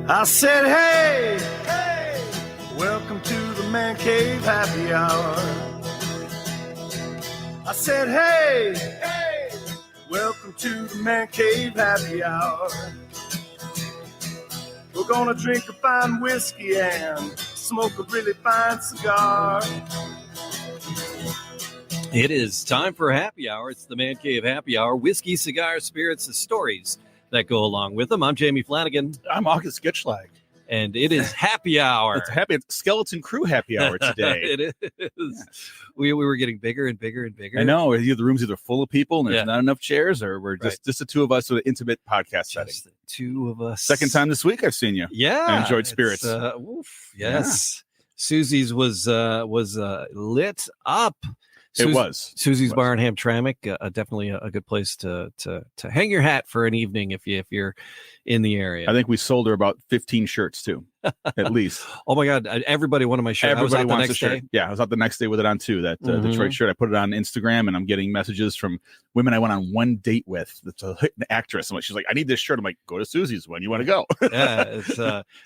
I said, hey, hey, welcome to the Man Cave Happy Hour. I said, hey, hey, welcome to the Man Cave Happy Hour. We're gonna drink a fine whiskey and smoke a really fine cigar. It is time for happy hour. It's the Man Cave Happy Hour. Whiskey, cigars, spirits, and stories that go along with them. I'm Jamie Flanagan. I'm August Gitschlag. And it is happy hour. It's Skeleton Crew happy hour today. It is. Yes. We were getting bigger and bigger and bigger. I know. The room's either full of people and there's not enough chairs, or we're just the two of us with an intimate podcast setting. The two of us. Second time this week I've seen you. Yeah. I enjoyed spirits. Yes. Yeah. Susie's was lit up. Susie's Bar in Hamtramck, definitely a good place to hang your hat for an evening if you're in the area. I think we sold her about 15 shirts too, at least. Oh my God! Everybody wanted my shirt. Everybody I was out wants the next a shirt. day. Yeah, I was out the next day with it on too. That Detroit shirt. I put it on Instagram, and I'm getting messages from women I went on one date with. That's an actress. I'm like, she's like, I need this shirt. I'm like, go to Susie's when you want to go. Yeah, it's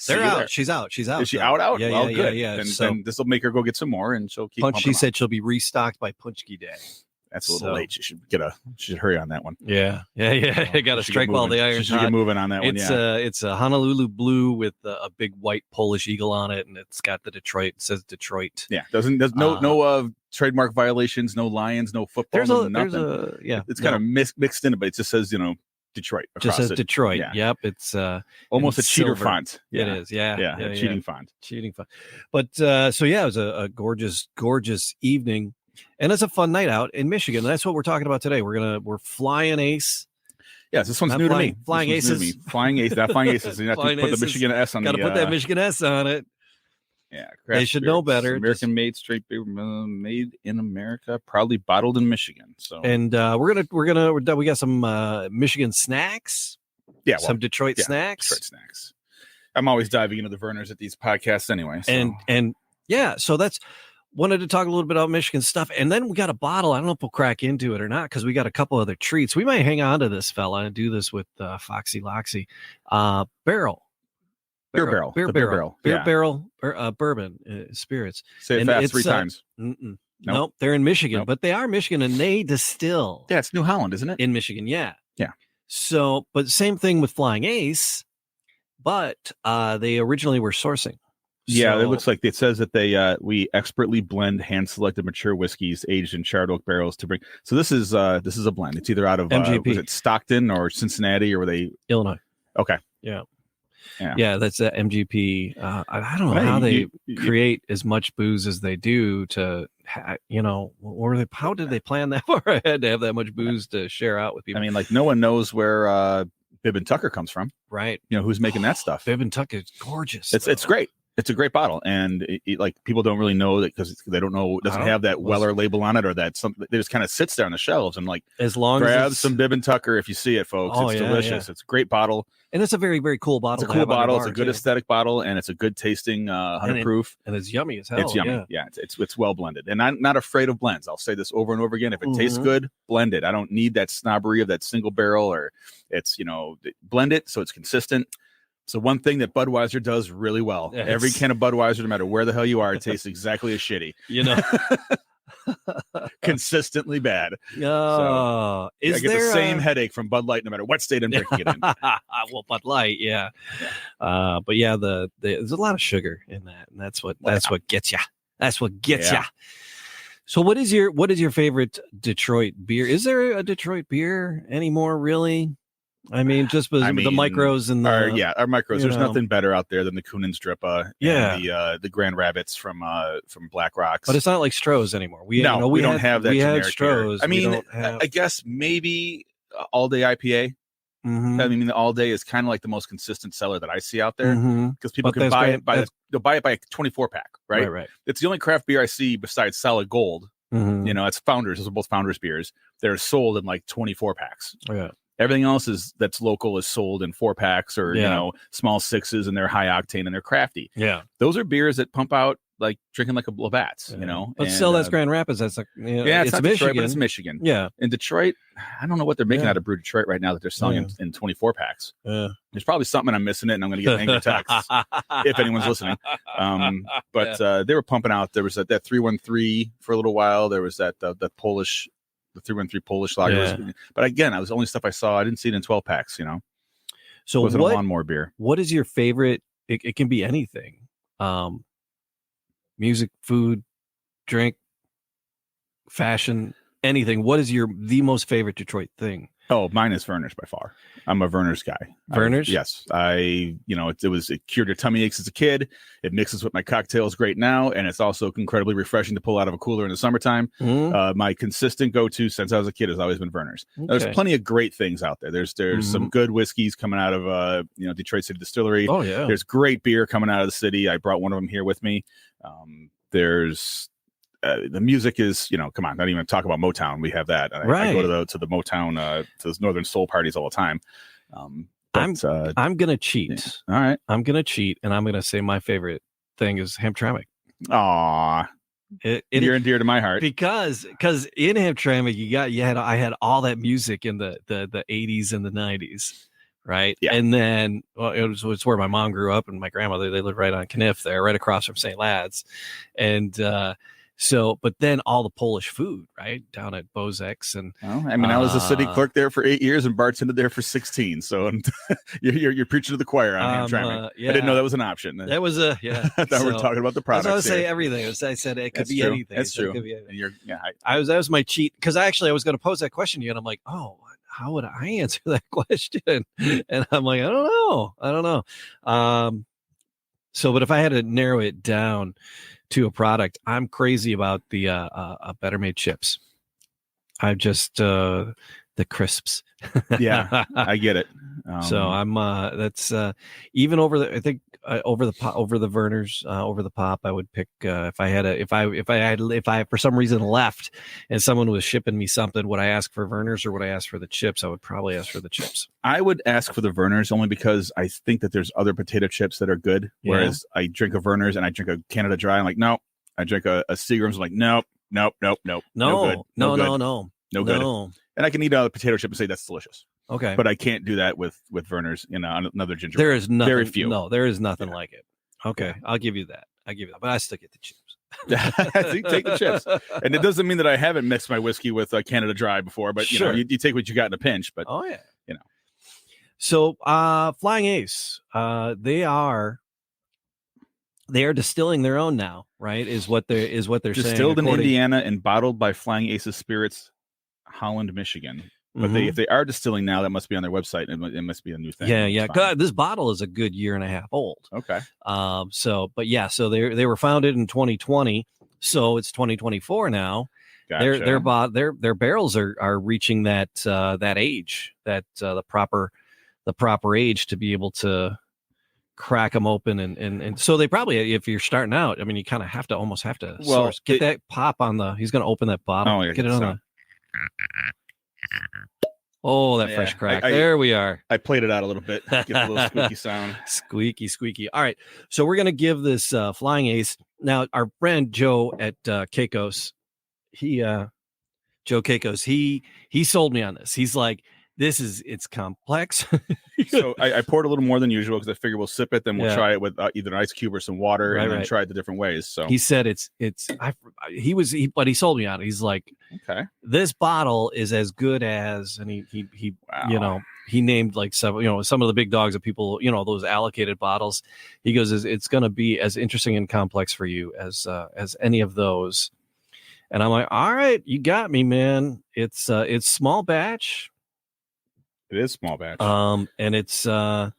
they're out. There. She's out. Is she out? Yeah, well, good. Yeah. Then this will make her go get some more, and she'll keep. She said she'll be restocked by Punchki Day. That's a little late. She should hurry on that one. Yeah. I got to strike while the iron's hot. She should get moving on that one. It's a Honolulu blue with a big white Polish eagle on it, and it's got the Detroit. It says Detroit. Yeah, there's no trademark violations, no lions, no football, nothing. It's kind of mixed in it, but it just says Detroit. Just says Detroit. Yeah. Yep, it's almost a cheater font. Yeah. It is. Yeah, cheating font. Cheating font. But it was a gorgeous evening. And it's a fun night out in Michigan. That's what we're talking about today. We're flying ace. Yes, this one's new to me. Flying aces. Flying ace. Not flying aces. You have to put the Michigan S on. Got to put that Michigan S on it. Yeah, they should know better. American made, straight beer, made in America, proudly bottled in Michigan. So, and we got some Michigan snacks. Yeah, some Detroit snacks. Detroit snacks. I'm always diving into the Vernors at these podcasts anyway. So. And so that's. Wanted to talk a little bit about Michigan stuff, and then we got a bottle. I don't know if we'll crack into it or not because we got a couple other treats. We might hang on to this fella and do this with Foxy Loxy. Beer barrel, bourbon spirits. Say it fast 3 times. Nope, they're in Michigan, but they are Michigan and they distill. Yeah, it's New Holland, isn't it? In Michigan, yeah. So, but same thing with Flying Ace, but they originally were sourcing. Yeah, it looks like it says that we expertly blend hand-selected mature whiskeys aged in charred oak barrels to bring. So this is a blend. It's either out of MGP. Was it Stockton or Cincinnati, or were they Illinois? Okay, yeah, that's MGP. I don't know how they create as much booze as they do to, or how did they plan that far ahead to have that much booze to share out with people? I mean, like no one knows where Bibb and Tucker comes from, right? Who's making that stuff? Bibb and Tucker is gorgeous. It's great. It's a great bottle, and like people don't really know that because they don't know it doesn't have that Weller label on it or that something. It just kind of sits there on the shelves and like as long grab as some Bibb and Tucker if you see it, folks. It's delicious. Yeah. It's a great bottle, and it's a very very cool bottle. It's a cool bottle. It's a good aesthetic bottle, and it's a good tasting 100 proof, and it's yummy as hell. It's yummy. Yeah, it's well blended, and I'm not afraid of blends. I'll say this over and over again. If it tastes good, blend it. I don't need that snobbery of that single barrel or it's blend it so it's consistent. So one thing that Budweiser does really well, every can of Budweiser, no matter where the hell you are, it tastes exactly as shitty. Consistently bad. I get the same headache from Bud Light no matter what state I'm drinking it in. Well, Bud Light, yeah. But yeah, there's a lot of sugar in that, and that's what gets you. That's what gets you. So what is your favorite Detroit beer? Is there a Detroit beer anymore, really? I mean, just the micros and our micros. There's nothing better out there than the Kunin's Drippa and the Grand Rabbits from Black Rocks. But it's not like Stroh's anymore. We don't have that. We had generic Stroh's. I mean, I guess maybe All Day IPA. Mm-hmm. I mean, the All Day is kind of like the most consistent seller that I see out there because people can buy it they'll buy it by a 24 pack, right? Right. It's the only craft beer I see besides Solid Gold. Mm-hmm. It's Founders. Those are both Founders beers. They're sold in like 24 packs. Oh, yeah. Everything else that's local is sold in 4-packs or small 6s, and they're high octane and they're crafty. Yeah, those are beers that pump out like drinking like a Labatt's, you know. But and, still, that's Grand Rapids. That's like, yeah, it's not Michigan. Detroit, but it's Michigan. Yeah. In Detroit, I don't know what they're making out of Brew Detroit right now that they're selling in 24 packs. There's probably something I'm missing it, and I'm going to get angry texts if anyone's listening. But they were pumping out. There was that 313 for a little while. There was that Polish, the 313 Polish lager. Yeah. But again, that was the only stuff I saw. I didn't see it in 12 packs. You know, so it wasn't a lawnmower beer. What is your favorite? It can be anything. Music, food, drink, fashion, anything. What is the most favorite Detroit thing? Oh, mine is Verner's by far. I'm a Verner's guy. Verner's? Yes. It cured your tummy aches as a kid. It mixes with my cocktails great now. And it's also incredibly refreshing to pull out of a cooler in the summertime. My consistent go-to since I was a kid has always been Verner's. Okay. There's plenty of great things out there. There's some good whiskeys coming out of, Detroit City Distillery. Oh, yeah. There's great beer coming out of the city. I brought one of them here with me. There's the music is, come on, not even talk about Motown. We have that. I go to the Motown, to those Northern Soul parties all the time. I'm going to cheat. Yeah. All right. I'm going to cheat, and I'm going to say my favorite thing is Hamtramck. Aw. Near and dear to my heart. Because in Hamtramck, I had all that music in the 80s and the 90s. Right. Yeah. And then, it's where my mom grew up, and my grandmother, they lived right on Kniff there, right across from St. Lad's. And, but then all the Polish food, right, down at Bozek's, and I was a city clerk there for 8 years and bartended there for 16. So you're preaching to the choir on Hamtramck. I didn't know that was an option. That was we're talking about the products. I was say everything. I said it could be anything. That's true. Could be anything. And that was my cheat, because I was going to pose that question to you, and I'm like, how would I answer that question? And I'm like, I don't know. But if I had to narrow it down to a product, I'm crazy about the Better Made chips. I just the crisps. Yeah, I get it. So I'm that's even over the, I think over the Verner's, over the Pop, I would pick if I for some reason left and someone was shipping me something, would I ask for Verner's or would I ask for the chips? I would probably ask for the chips. I would ask for the Verner's only because I think that there's other potato chips that are good. Yeah. Whereas I drink a Verner's and I drink a Canada Dry, I'm like, no. I drink a Seagram's, I'm like, nope. No good. And I can eat a potato chip and say that's delicious. Okay. But I can't do that with Verner's in another ginger. There is nothing. Very few. No, there is nothing like it. Okay. Yeah. I'll give you that. But I still get the chips. Take the chips. And it doesn't mean that I haven't mixed my whiskey with Canada Dry before, but you take what you got in a pinch. But So Flying Ace, they are distilling their own now, right? Is what they're saying. Distilled in Indiana and bottled by Flying Aces Spirits, Holland, Michigan. But if they are distilling now, that must be on their website. It must be a new thing. Yeah. God, this bottle is a good year and a half old. Okay. So they were founded in 2020, so it's 2024 now. Gotcha. Their barrels are reaching that age, that the proper age to be able to crack them open, and so they probably, if you're starting out, I mean, you kind of have to source. Get that pop on the. He's going to open that bottle. Get it on the. Oh, that fresh crack. There we are. I played it out a little bit. Get a little squeaky sound. Squeaky. All right. So we're going to give this Flying Ace. Now, our friend Joe at Keikos, Joe Keikos, he sold me on this. He's like, it's complex. So I poured a little more than usual because I figured we'll sip it, then we'll try it with either an ice cube or some water, and then try it the different ways. So he said but he sold me on it. He's like, okay, this bottle is as good as, and he wow. He named like some of the big dogs that people, those allocated bottles. He goes, it's going to be as interesting and complex for you as any of those. And I'm like, all right, you got me, man. It's small batch. It is small batch. And it's and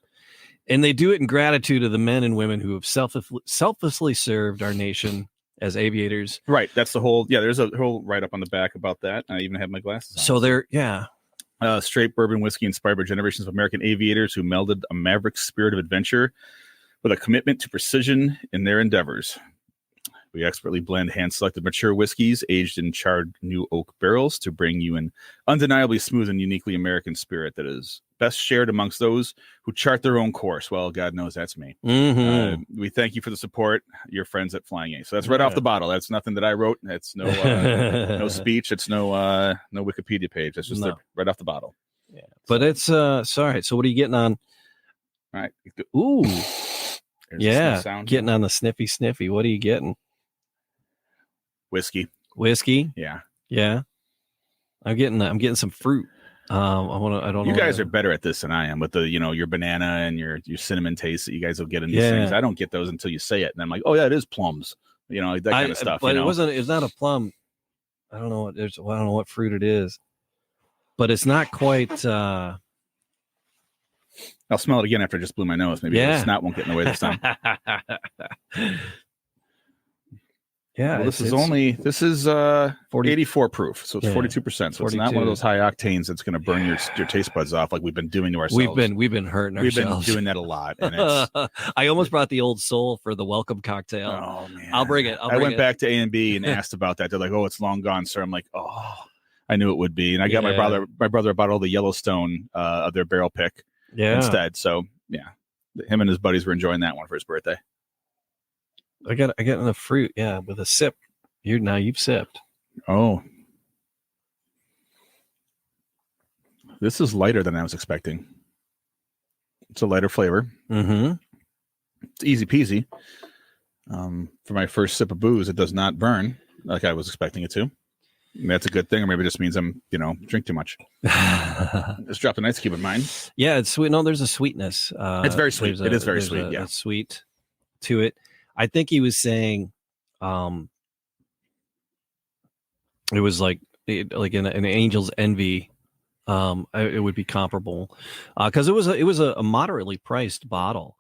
they do it in gratitude to the men and women who have selflessly served our nation as aviators. Right. That's the whole. Yeah. There's a whole write up on the back about that. I even have my glasses on. So they're straight bourbon whiskey inspired by generations of American aviators who melded a maverick spirit of adventure with a commitment to precision in their endeavors. We expertly blend hand-selected mature whiskeys aged in charred new oak barrels to bring you an undeniably smooth and uniquely American spirit that is best shared amongst those who chart their own course. Well, God knows that's me. We thank you for the support, your friends at Flanagan. So that's right off the bottle. That's nothing that I wrote. That's no no speech. It's no Wikipedia page. That's just right off the bottle. Yeah, but it's sorry. So what are you getting on? All right. Ooh, There's sound. Getting on the sniffy. What are you getting? Whiskey. Yeah. I'm getting some fruit. I don't know. You guys are better at this than I am with the, your banana and your cinnamon taste that you guys will get in these things. I don't get those until you say it. And I'm like, oh yeah, it is plums. That kind of stuff. But it's not a plum. I don't know. I don't know what fruit it is, but it's not quite, I'll smell it again after I just blew my nose. Maybe the snot won't get in the way this time. Yeah, well, this is 84 proof, so it's 42%. So it's not one of those high octanes that's going to burn your taste buds off like we've been doing to ourselves. We've been hurting ourselves. We've been doing that a lot. And it's, I almost brought the Old Soul for the welcome cocktail. Oh man, I'll bring it. I went back to A&B and asked about that. They're like, "Oh, it's long gone, sir." I'm like, "Oh, I knew it would be." And I got my brother. My brother bought all the Yellowstone of their barrel pick instead. So yeah, him and his buddies were enjoying that one for his birthday. I got enough fruit, with a sip. You've sipped. Oh. This is lighter than I was expecting. It's a lighter flavor. Mm-hmm. It's easy peasy. For my first sip of booze, it does not burn like I was expecting it to. And that's a good thing, or maybe it just means I'm, drink too much. Just drop the ice cube in mine. Yeah, it's sweet. No, there's a sweetness. It's very sweet. It is very sweet. A sweet to it. I think he was saying, it was like an Angel's Envy. It would be comparable, because it was a moderately priced bottle.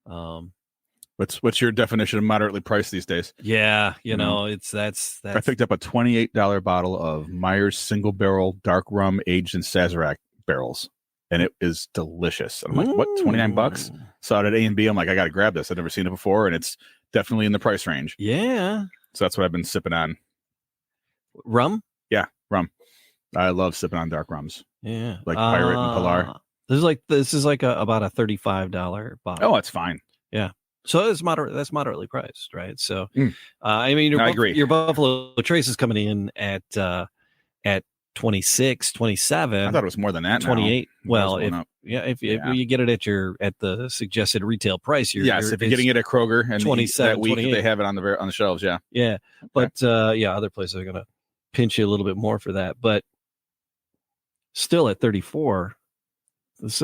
What's your definition of moderately priced these days? Yeah, that's. I picked up a $28 bottle of Myers single barrel dark rum aged in Sazerac barrels, and it is delicious. I'm like, what? $29? Saw it at A&B. I'm like, I got to grab this. I've never seen it before, and it's definitely in the price range. Yeah. So that's what I've been sipping on. Rum? Yeah, rum. I love sipping on dark rums. Yeah, like Pirate and Pilar. This is like about a $35 bottle. Oh, it's fine. Yeah. So it's moderate. That's moderately priced, right? So, I mean, I agree. Your Buffalo Trace is coming in at 26, 27. I thought it was more than that. 28. Well, if you get it at the suggested retail price, if you're getting it at Kroger and 27 that week they have it on the shelves. Yeah. But other places are gonna pinch you a little bit more for that, but still at 34.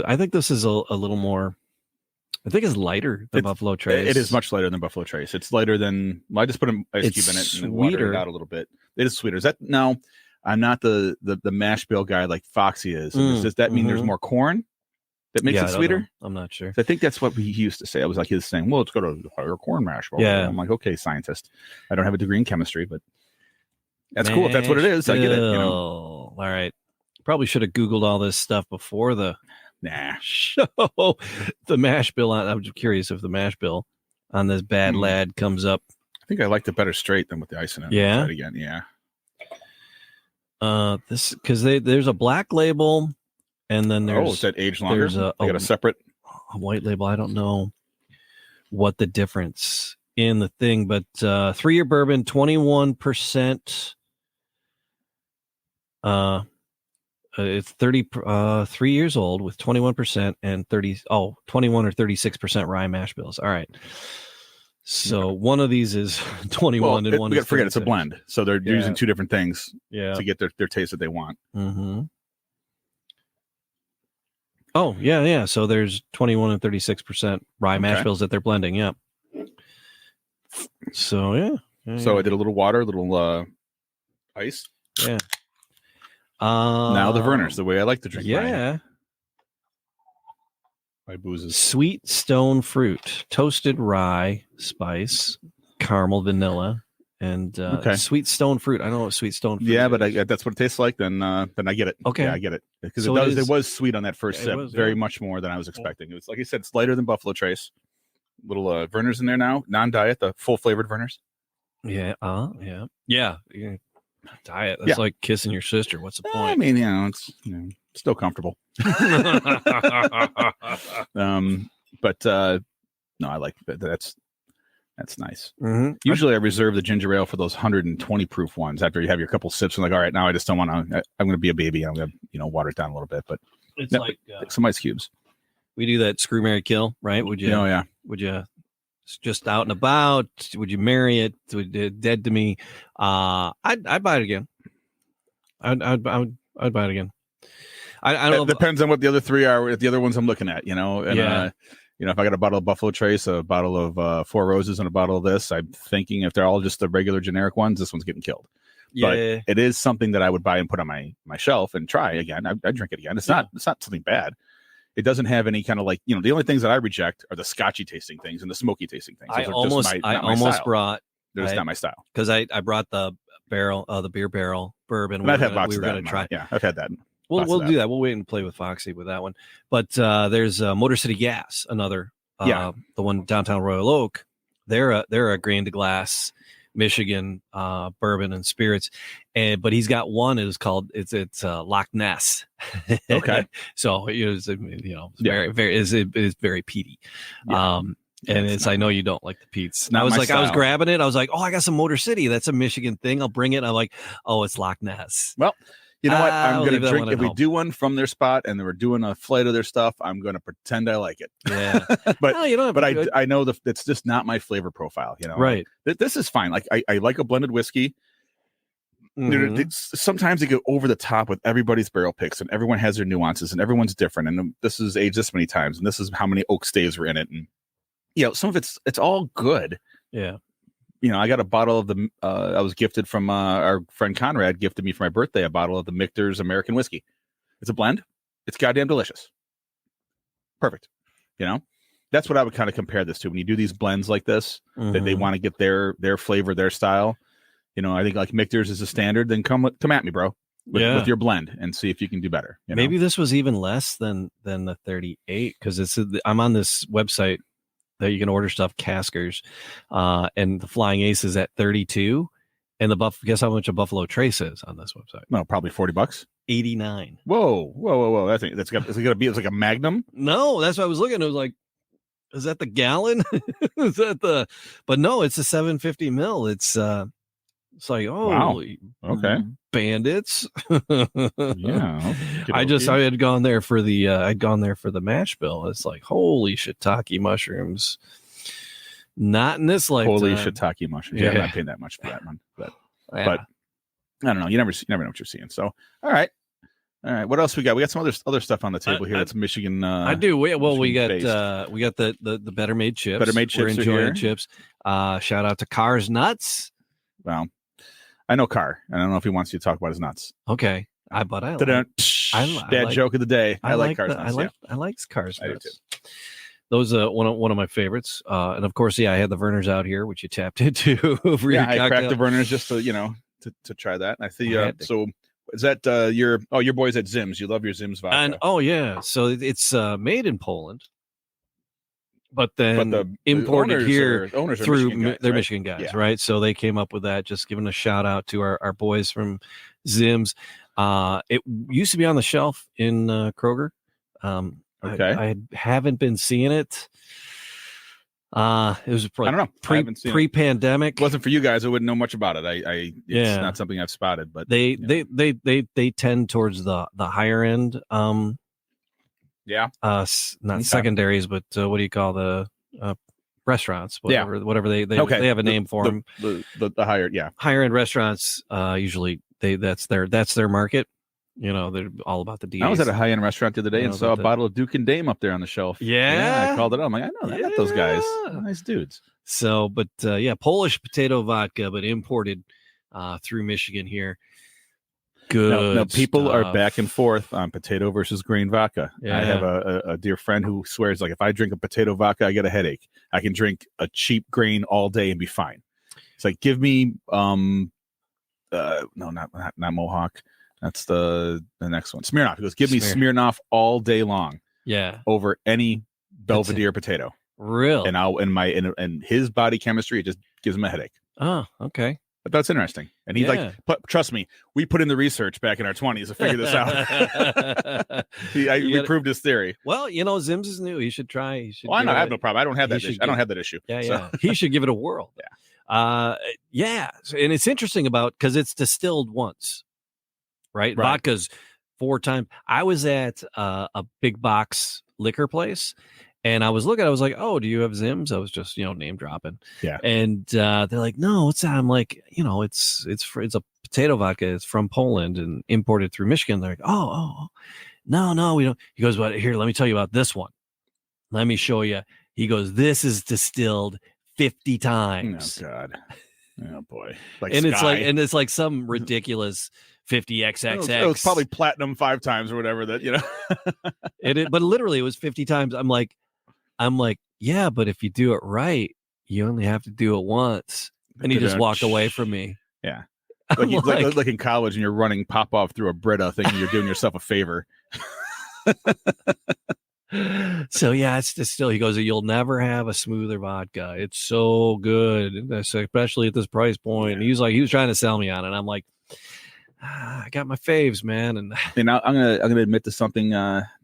I think this is a little more. I think it's lighter than Buffalo Trace. It is much lighter than Buffalo Trace. It's lighter than. I just put an ice cube in it and water it out a little bit. It is sweeter. Is that no? I'm not the mash bill guy like Foxy is. Does that mean there's more corn that makes it sweeter? I'm not sure. I think that's what he used to say. I was like, he's saying, well, it's got a higher corn mash bill. Yeah. I'm like, okay, scientist. I don't have a degree in chemistry, but that's cool. If that's what it is, I get it. All right. Probably should have Googled all this stuff before the show. The mash bill. I'm just curious if the mash bill on this bad lad comes up. I think I liked it better straight than with the ice in it. Yeah. Again. Yeah. This because there's a black label, and then there's is that age longer? There's they got a separate white label. I don't know what the difference in the thing, but 3-year bourbon, 21%. It's 3 years old with 21% and 21 or 36% rye mash bills. All right. So one of these is 21 and one is 36. Forget it's a blend. So they're using two different things to get their taste that they want. Mm-hmm. Oh, yeah. So there's 21 and 36% rye mash bills that they're blending. Yeah. So, yeah. So I did a little water, a little ice. Yeah. Now the Vernors, the way I like to drink mine. My boozes. Sweet stone fruit, toasted rye, spice, caramel, vanilla, and sweet stone fruit. I know what sweet stone fruit is. But that's what it tastes like. Then I get it. Okay. Yeah, I get it. Because it was sweet on that first sip. Very much more than I was expecting. It was, like I said, it's lighter than Buffalo Trace. Little Vernors in there now. Non-diet, the full flavored Vernors. Yeah. Yeah. Diet. That's like kissing your sister. What's the point? I mean, it's still comfortable. But no, I like that. That's nice. Mm-hmm. Usually I reserve the ginger ale for those 120 proof ones after you have your couple sips and like, all right, now I just don't want to, I'm going to be a baby. I'm going to, water it down a little bit, but It's like some ice cubes. We do that screw, marry, kill, right? Would you? Oh yeah. Would you just out and about? Would you marry it? Would it dead to me? I'd buy it again. I'd buy it again. I don't know. It depends on what the other three are. The other ones I'm looking at, and if I got a bottle of Buffalo Trace, a bottle of Four Roses, and a bottle of this, I'm thinking if they're all just the regular generic ones, this one's getting killed. Yeah. But it is something that I would buy and put on my shelf and try again. I drink it again. It's not something bad. It doesn't have any kind of the only things that I reject are the scotchy tasting things and the smoky tasting things. I almost brought. There's not my style because I brought the barrel, the beer barrel bourbon. I've had lots we of were that. going to try. Yeah, I've had that. We'll do that. We'll wait and play with Foxy with that one. But there's Motor City Gas, another. The one downtown Royal Oak. They're a grain to glass Michigan bourbon and spirits, but he's got one. It's Loch Ness. Okay, so it's very peaty. Yeah. And it's I know you don't like the peats. I was grabbing it. I was like, oh, I got some Motor City. That's a Michigan thing. I'll bring it. I'm like, oh, it's Loch Ness. Well, you know what? I'm going to drink. If we do one from their spot and we're doing a flight of their stuff, I'm going to pretend I like it. Yeah. but I know it's just not my flavor profile, Right. This is fine. Like I like a blended whiskey. Mm-hmm. Sometimes they go over the top with everybody's barrel picks and everyone has their nuances and everyone's different. And this is aged this many times and this is how many oak staves were in it. And, some of it's all good. Yeah. I got a bottle of the, I was gifted from our friend Conrad gifted me for my birthday, a bottle of the Michter's American whiskey. It's a blend. It's goddamn delicious. Perfect. That's what I would kind of compare this to when you do these blends like this, that they want to get their flavor, their style. I think like Michter's is a standard, then come at me, bro, with your blend and see if you can do better. Maybe this was even less than the 38 because I'm on this website that you can order stuff, Caskers, and the Flying Ace is at 32, and guess how much a Buffalo Trace is on this website? No, probably $40. 89. Whoa! It's like a Magnum. No, that's what I was looking. It was like, is that the gallon? Is that But no, it's a 750 mil. It's like, oh, wow. Okay, bandits. Yeah, I had gone there for the mash bill. It's like, holy shiitake mushrooms. Not in this lifetime. Holy shiitake mushrooms. Yeah, I'm not paying that much for that one, but I don't know. You never know what you're seeing. So, all right. What else we got? We got some other stuff on the table here. That's Michigan. I do. We got the Better Made chips. Better Made chips. We're enjoying chips. Shout out to Carr's Nuts. Well, I know Carr. I don't know if he wants you to talk about his nuts. Okay, dad joke of the day. I like Carr's nuts. I like Carr's nuts. I do too. Those one of my favorites. And of course, I had the Vernors out here, which you tapped into. I cracked the Vernors just to to try that. And I see. So is that your boys at Zim's? You love your Zim's vodka. And so it's made in Poland. But then imported here through Michigan guys, they're right? Michigan guys, right? So they came up with that. Just giving a shout out to our boys from Zim's. It used to be on the shelf in Kroger. Okay, I haven't been seeing it. It was I don't know. Pre-pandemic. It wasn't for you guys. I wouldn't know much about it. It's not something I've spotted. But they tend towards the higher end. Not secondaries, but what do you call the restaurants? Whatever they have a name for them. The higher end restaurants. Usually that's their market. They're all about the deals. I was at a high end restaurant the other day and saw a bottle of Duke and Dame up there on the shelf. Yeah, I called it up. I'm like, I know, I got those guys. Nice dudes. So, but Polish potato vodka, but imported through Michigan here. Good. Now people are back and forth on potato versus grain vodka. Yeah. I have a dear friend who swears, like, if I drink a potato vodka, I get a headache. I can drink a cheap grain all day and be fine. It's like, give me no, not Mohawk. That's the next one. Smirnoff. He goes, give me Smirnoff all day long. Yeah. Over any Belvedere potato. Real. And and his body chemistry, it just gives him a headache. Oh, okay. But that's interesting. And he's like, trust me, we put in the research back in our 20s to figure this out. We proved his theory. Well, Zim's is new. He should try. I have no problem. I don't have that issue. I don't have that issue. Yeah, so. yeah. He should give it a whirl. Yeah. And it's interesting because it's distilled once, right? Vodka's 4 times. I was at a big box liquor place. And I was looking, I was like, oh, do you have Zims? I was just, name dropping. Yeah. And they're like, no, what's that? I'm like, it's a potato vodka. It's from Poland and imported through Michigan. They're like, oh, no, we don't. He goes, well, here, let me tell you about this one. Let me show you. He goes, this is distilled 50 times. Oh, God. Oh, boy. It's like some ridiculous 50XXX. It was probably platinum 5 times or whatever that, But literally it was 50 times. I'm like, yeah, but if you do it right, you only have to do it once. And he just walked away from me. Yeah. Like in college and you're running pop-off through a Brita thinking you're doing yourself a favor. So, yeah, it's still, he goes, you'll never have a smoother vodka. It's so good, especially at this price point. And he was trying to sell me on it. And I'm like, I got my faves, man. And I'm gonna admit to something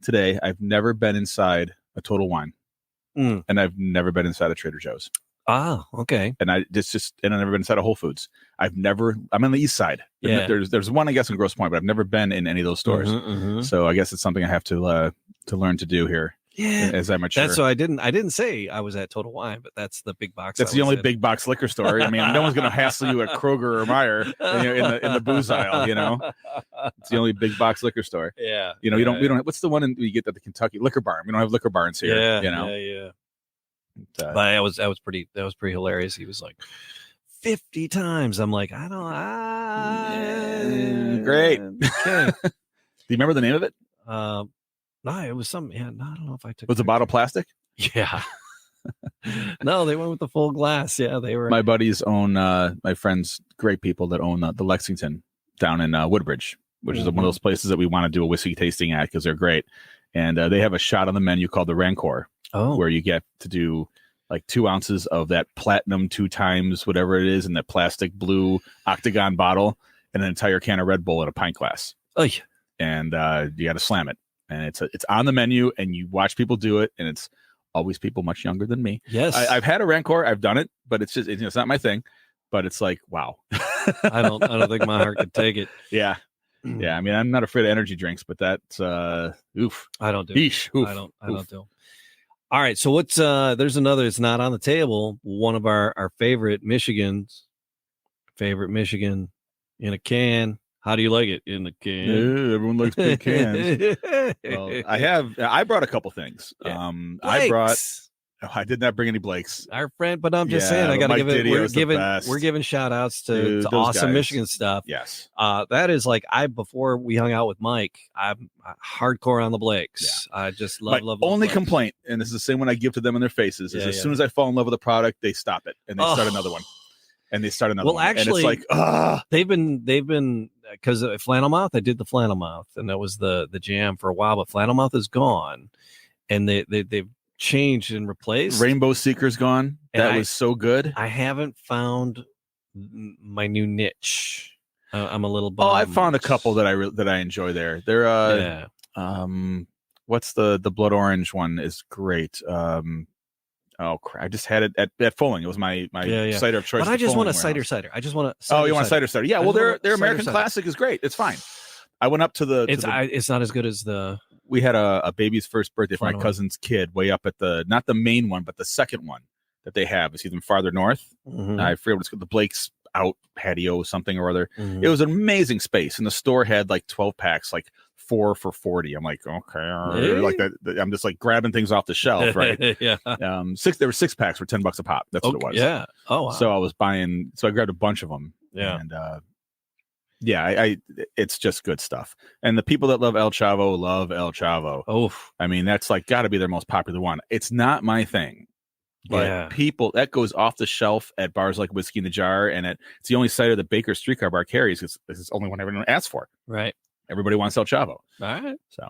today. I've never been inside a Total Wine. And I've never been inside a Trader Joe's. Ah, okay. And I've never been inside a Whole Foods. I'm on the east side. Yeah. There's one, I guess, in Grosse Pointe, but I've never been in any of those stores. So I guess it's something I have to learn to do here. Yeah. As I mature. That's why I didn't say I was at Total Wine, but that's the big box. That's the only big box liquor store. I mean, no one's gonna hassle you at Kroger or Meijer in the booze aisle. It's the only big box liquor store. Yeah. We don't. What's the one we get at the Kentucky Liquor Barn? We don't have liquor barns here. Yeah. But that was pretty hilarious. He was like 50 times. I'm like, great. Okay. Do you remember the name of it? No, it was some. Yeah, no, I don't know if I took. Was the bottle plastic? Yeah. No, they went with the full glass. Yeah, they were. My buddies own. My friends, great people that own the Lexington down in Woodbridge, which is one of those places that we want to do a whiskey tasting at because they're great. And they have a shot on the menu called the Rancor, where you get to do like 2 ounces of that platinum 2 times whatever it is in that plastic blue octagon bottle and an entire can of Red Bull in a pint glass. Oh, yeah. And you got to slam it. And it's on the menu, and you watch people do it, and it's always people much younger than me. Yes, I've had a Rancor, I've done it, but it's just it's not my thing. But it's like, wow, I don't think my heart could take it. Yeah. I mean, I'm not afraid of energy drinks, but that's oof. I don't do. Eesh, oof, I don't do. All right, so what's there's another. It's not on the table. One of our favorite Michigan in a can. How do you like it in the can? Yeah, everyone likes big cans. Well, I brought a couple things. Yeah. I did not bring any Blakes. Our friend, but I'm just saying, I got to give it. We're giving shout outs to awesome guys. Michigan stuff. Yes. That is like before we hung out with Mike, I'm hardcore on the Blakes. Yeah. I just love only complaint, and this is the same one I give to them in their faces, is as soon as I fall in love with a product, they stop it and they start another one. And they start another one. Well, actually, and it's like, they've been because Flannel Mouth. I did the Flannel Mouth, and that was the jam for a while. But Flannel Mouth is gone, and they've changed and replaced. Rainbow Seeker's gone. That was so good. I haven't found my new niche. I'm a little bummed. Oh, I found a couple that I enjoy there. They're what's the blood orange one is great. Oh crap! I just had it at Fulling. It was my cider of choice. But I just want a cider. I just want to. Oh, you want a cider? Yeah. Well, their American Classic is great. It's fine. I went up to the. It's not as good as the. We had a baby's first birthday for my cousin's kid way up at not the main one, but the second one that they have. It's even farther north. Mm-hmm. I forget what it's called. The Blake's Out patio, something or other. Mm-hmm. It was an amazing space, and the store had like 12 packs, like 4 for $40. I'm like, okay, like that. I'm just like grabbing things off the shelf, right? Yeah. There were 6 packs for $10 a pop. That's what it was. Yeah. Oh, wow. So I was buying. So I grabbed a bunch of them. Yeah. And it's just good stuff. And the people that love El Chavo love El Chavo. Oh, I mean, that's like got to be their most popular one. It's not my thing. But people, that goes off the shelf at bars like Whiskey in the Jar, and it's the only cider that Baker's Streetcar Bar carries. It's the only one everyone asks for. Right. Everybody wants El Chavo. All right. So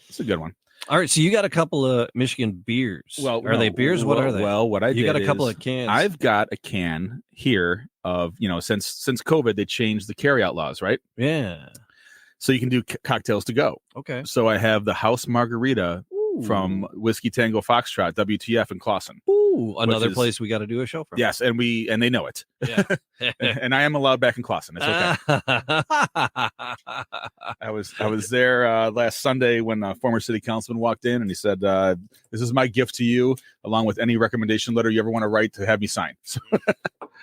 it's a good one. All right. So you got a couple of Michigan beers. Well, are they beers? What are they? Well, what I did got a couple of cans. I've got a can here of, since COVID, they changed the carryout laws, right? Yeah. So you can do cocktails to go. Okay. So I have the house margarita from Whiskey Tango Foxtrot, WTF in Clawson. Ooh, another place we got to do a show from. Yes, and they know it. Yeah. And I am allowed back in Clawson. It's okay. I was there last Sunday when a former city councilman walked in, and he said, "This is my gift to you, along with any recommendation letter you ever want to write to have me sign." So,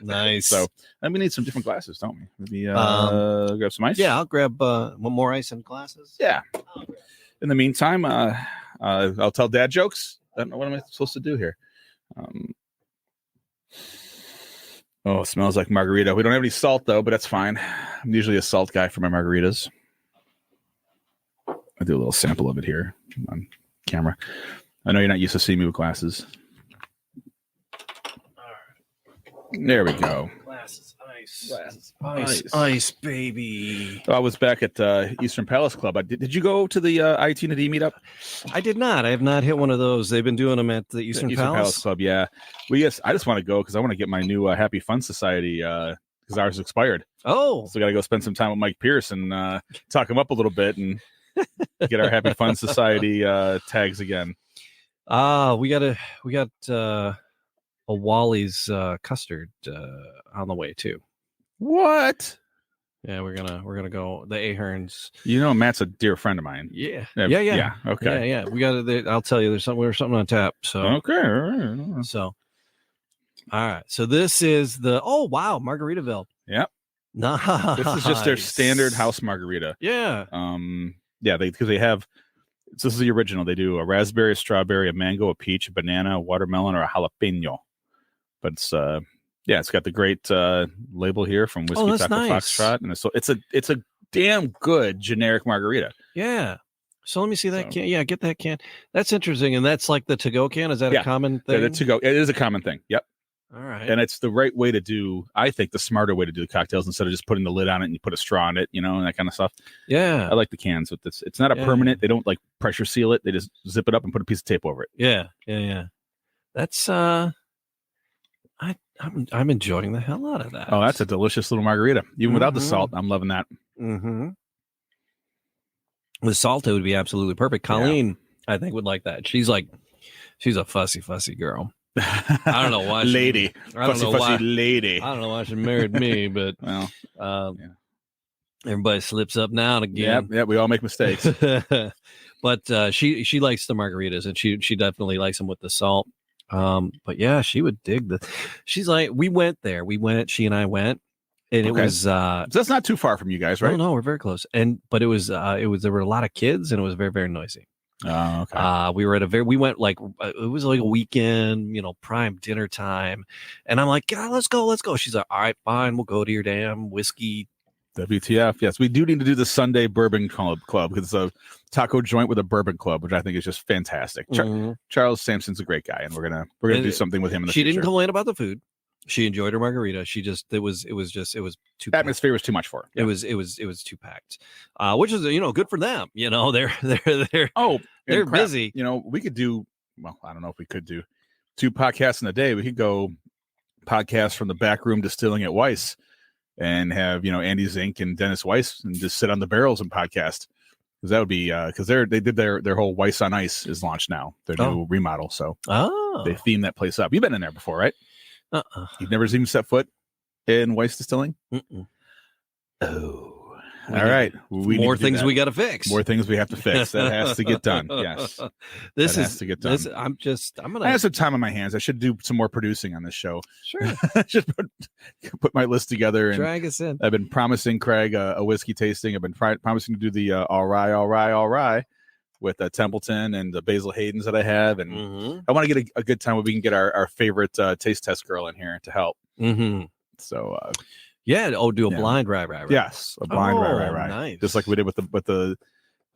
nice. So, we need some different glasses, don't we? Maybe grab some ice. Yeah, I'll grab one more ice and glasses. Yeah. In the meantime, I'll tell dad jokes. I don't know what am I supposed to do here. It smells like margarita. We don't have any salt though, but that's fine. I'm usually a salt guy for my margaritas. I do a little sample of it here on camera. I know you're not used to seeing me with glasses. There we go. Glasses, ice, baby. I was back at Eastern Palace Club. Did you go to the IT&D meetup? I did not. I have not hit one of those. They've been doing them at the Eastern Palace Club. Yeah. I just want to go because I want to get my new Happy Fun Society because ours expired. Oh, so I got to go spend some time with Mike Pierce and talk him up a little bit and get our Happy Fun Society tags again. We got a Wally's custard on the way too. What? Yeah, we're gonna go the Aherns. Matt's a dear friend of mine. Yeah. Okay. Yeah. We got it. I'll tell you, there's something on tap. So okay. All right. So, all right. So this is Margaritaville. Yep. Nice. This is just their standard house margarita. Yeah. Because they have. So this is the original. They do a raspberry, a strawberry, a mango, a peach, a banana, a watermelon, or a jalapeno. But it's got the great label here from Whiskey Taco Foxtrot, and it's a damn good generic margarita. Yeah. So let me see that can. Yeah, get that can. That's interesting, and that's like the to-go can. Is that a common thing? Yeah, the to-go. It is a common thing. Yep. All right. And it's the right way to do. I think the smarter way to do the cocktails instead of just putting the lid on it and you put a straw in it, and that kind of stuff. Yeah. I like the cans with this. It's not a permanent. They don't like pressure seal it. They just zip it up and put a piece of tape over it. Yeah. That's I'm enjoying the hell out of that. Oh, that's a delicious little margarita. Even without the salt, I'm loving that. Mm-hmm. With salt, it would be absolutely perfect. Colleen, I think, would like that. She's a fussy girl. I don't know why. Lady. I don't know why. Lady. I don't know why she married me, but everybody slips up now and again. Yeah, we all make mistakes. But she likes the margaritas, and she definitely likes them with the salt. But yeah, she would dig she's like, she and I went, and it was so that's not too far from you guys, right? No, we're very close. But it was there were a lot of kids, and it was very, very noisy. Oh, okay. We were we went like it was like a weekend, prime dinner time, and I'm like, God, let's go. She's like, all right, fine, we'll go to your damn whiskey. WTF? Yes, we do need to do the Sunday Bourbon Club because it's a taco joint with a bourbon club, which I think is just fantastic. Charles Sampson's a great guy, and we're gonna do something with him in the future. She didn't complain about the food. She enjoyed her margarita. She just it was too atmosphere was too much for her. Yeah. It was too packed, which is good for them. They're busy. We could do I don't know if we could do 2 podcasts in a day. We could go podcast from the back room distilling at Weiss and have Andy Zink and Dennis Weiss and just sit on the barrels and podcast. Because that would be because they did their whole Weiss on Ice is launched now, their new remodel. So they themed that place up. You've been in there before, right? You've never even set foot in Weiss Distilling? Oh, all right. More things we got to fix. More things we have to fix. That has to get done. Yes, has to get done. I have some time on my hands. I should do some more producing on this show. Sure, I should put my list together and drag us in. I've been promising Craig a whiskey tasting. I've been promising to do the all right with Templeton and the Basil Hayden's that I have, and I want to get a good time where we can get our favorite taste test girl in here to help. So. Do a blind right. Yes, a blind right. Nice. Just like we did with the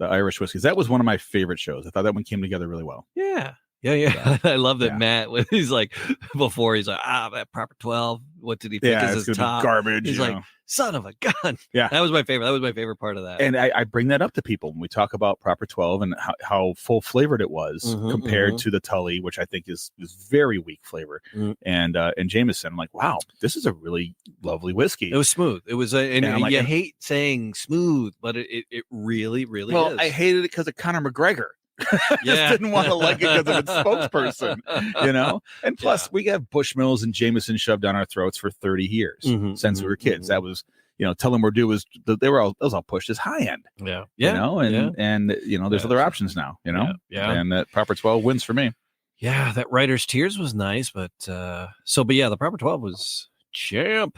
Irish whiskeys. That was one of my favorite shows. I thought that one came together really well. Yeah. Yeah. I love that yeah. Matt, when he's like, before he's like, that proper 12. What did he think Yeah, is it's his gonna be top? garbage. He's like, son of a gun. Yeah. That was my favorite. That was my favorite part of that. And I bring that up to people when we talk about proper 12 and how full flavored it was compared to the Tully, which I think is very weak flavor. And Jameson, I'm like, wow, this is a really lovely whiskey. It was smooth. It was, you hate saying smooth, but it really, really is. I hated it because of Conor McGregor. I just didn't want to like it because of its spokesperson, And plus, we have Bushmills and Jameson shoved down our throats for 30 years since we were kids. That was, Tullamore was that was all pushed as high end. Yeah. And there's other options now. And that proper 12 wins for me. Yeah, that Writer's Tears was nice, but the proper 12 was champ.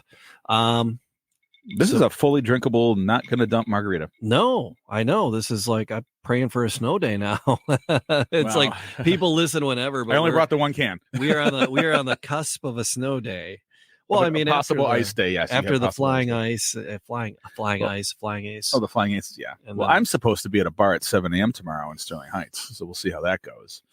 This is a fully drinkable, not gonna dump margarita. No, I know. This is like I'm praying for a snow day now. It's like people listen whenever. But I only brought the one can. we are on the cusp of a snow day. Well, I mean, possible ice day. Yes, after the flying ice, flying ace. Oh, the flying ace. Yeah. And I'm supposed to be at a bar at 7 a.m. tomorrow in Sterling Heights, so we'll see how that goes.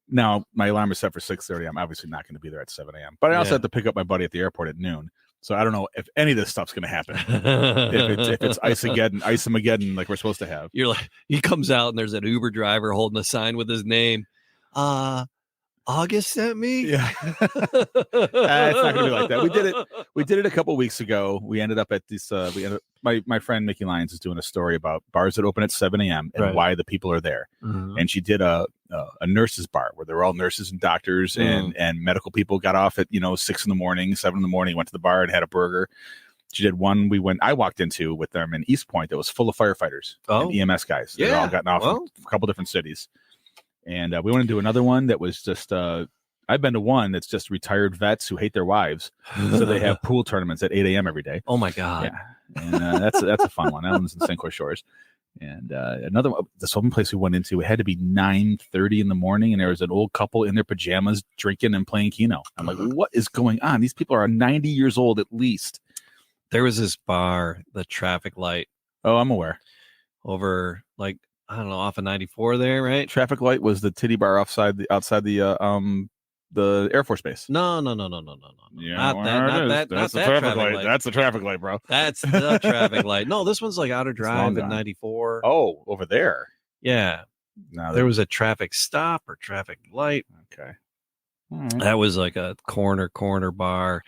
Now, my alarm is set for 6:30. I'm obviously not going to be there at 7 a.m. But I also have to pick up my buddy at the airport at noon. So I don't know if any of this stuff's going to happen. if it's Ice-amageddon like we're supposed to have. You're like, he comes out and there's an Uber driver holding a sign with his name. August sent me. Yeah, it's not going to be like that. We did it a couple weeks ago. We ended up at this. My friend Mickey Lyons is doing a story about bars that open at 7 a.m. and why the people are there. And she did a nurses bar where they were all nurses and doctors and medical people. Got off at 6 in the morning, 7 in the morning. Went to the bar and had a burger. She did one. I walked into with them in East Point that was full of firefighters and EMS guys. They'd all gotten off from a couple different cities. And we went to another one that was just I've been to one that's just retired vets who hate their wives, so they have pool tournaments at 8 a.m. every day. Oh my god! Yeah, and that's a fun one. That one's in St. Croix Shores. And another one, this one place we went into, it had to be 9:30 in the morning, and there was an old couple in their pajamas drinking and playing Keno. I'm like, what is going on? These people are 90 years old at least. There was this bar, the Traffic Light. Oh, I'm aware. Over I don't know, off of 94 there, right? Traffic Light was the titty bar outside the Air Force Base. No. Yeah, not that traffic light. That's the Traffic Light, bro. That's the Traffic Light. No, this one's like Outer Drive at 94. Oh, over there. Yeah. No, there was a traffic stop or traffic light. Okay. That was like a corner bar.